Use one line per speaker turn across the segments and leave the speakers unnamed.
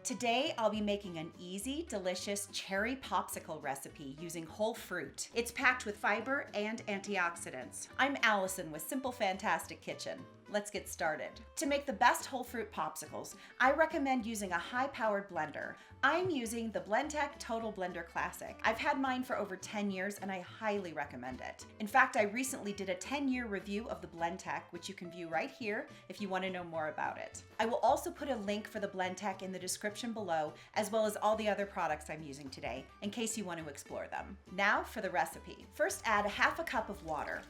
Today, I'll be making an easy, delicious cherry popsicle recipe using whole fruit. It's packed with fiber and antioxidants. I'm Allison with Simple Fantastic Kitchen. Let's get started. To make the best whole fruit popsicles, I recommend using a high-powered blender. I'm using the Blendtec Total Blender Classic. I've had mine for over 10 years and I highly recommend it. In fact, I recently did a 10-year review of the Blendtec, which you can view right here if you want to know more about it. I will also put a link for the Blendtec in the description below, as well as all the other products I'm using today, in case you want to explore them. Now for the recipe. First, add ½ cup of water.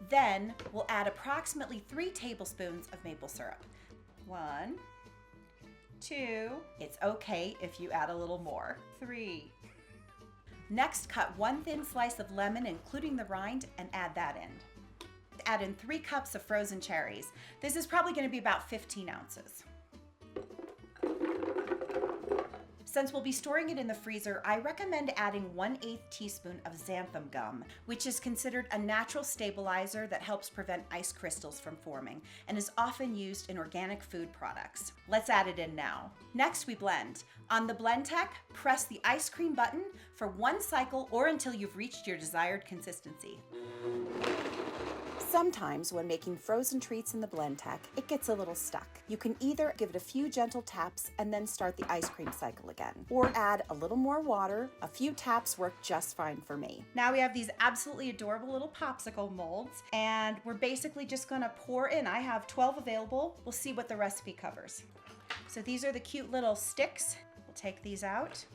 Then we'll add approximately 3 tablespoons of maple syrup. 1, 2, it's okay if you add a little more. 3. Next, cut 1 thin slice of lemon, including the rind, and add that in. Add in 3 cups of frozen cherries. This is probably going to be about 15 ounces. Since we'll be storing it in the freezer, I recommend adding 1/8 teaspoon of xanthan gum, which is considered a natural stabilizer that helps prevent ice crystals from forming and is often used in organic food products. Let's add it in now. Next, we blend. On the Blendtec, press the ice cream button for 1 cycle or until you've reached your desired consistency. Sometimes when making frozen treats in the Blendtec, it gets a little stuck. You can either give it a few gentle taps and then start the ice cream cycle again, or add a little more water. A few taps work just fine for me. Now we have these absolutely adorable little popsicle molds, and we're basically just gonna pour in. I have 12 available. We'll see what the recipe covers. So these are the cute little sticks. We'll take these out.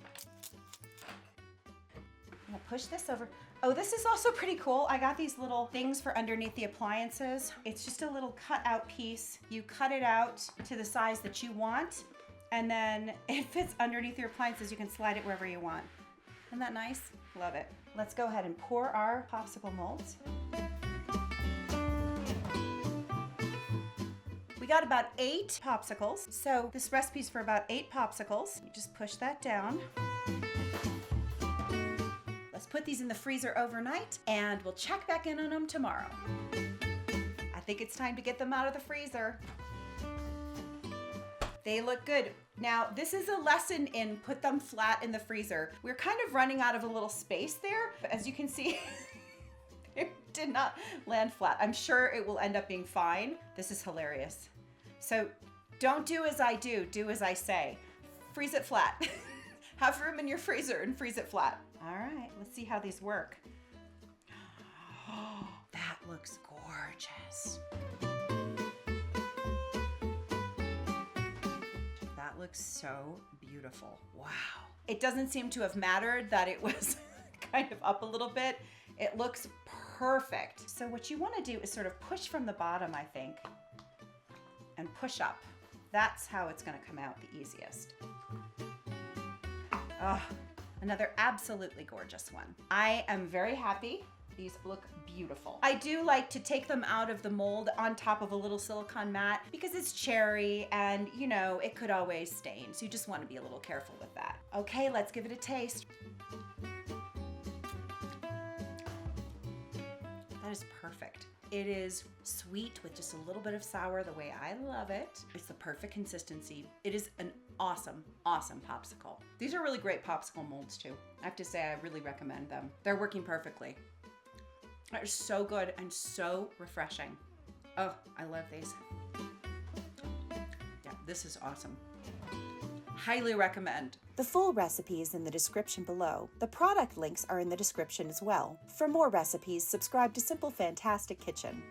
I'm gonna push this over. Oh, this is also pretty cool. I got these little things for underneath the appliances. It's just a little cut out piece. You cut it out to the size that you want, and then it fits underneath your appliances. You can slide it wherever you want. Isn't that nice? Love it. Let's go ahead and pour our popsicle molds. We got about 8 popsicles. So this recipe's for about 8 popsicles. You just push that down. Let's put these in the freezer overnight and we'll check back in on them tomorrow. I think it's time to get them out of the freezer. They look good. Now, this is a lesson in put them flat in the freezer. We're kind of running out of a little space there, but as you can see, it did not land flat. I'm sure it will end up being fine. This is hilarious. So don't do as I do as I say. Freeze it flat. Have room in your freezer and freeze it flat. All right, let's see how these work. Oh, that looks gorgeous. That looks so beautiful. Wow. It doesn't seem to have mattered that it was kind of up a little bit. It looks perfect. So what you want to do is sort of push from the bottom, I think, and push up. That's how it's going to come out the easiest. Oh, another absolutely gorgeous one. I am very happy. These look beautiful. I do like to take them out of the mold on top of a little silicone mat because it's cherry and, you know, it could always stain. So you just want to be a little careful with that. Okay, let's give it a taste. That is perfect. It is sweet with just a little bit of sour the way I love it. It's the perfect consistency. It is an awesome, awesome popsicle. These are really great popsicle molds too. I have to say I really recommend them. They're working perfectly. They're so good and so refreshing. Oh, I love these. Yeah, this is awesome. Highly recommend. The full recipe is in the description below. The product links are in the description as well. For more recipes, subscribe to Simple Fantastic Kitchen.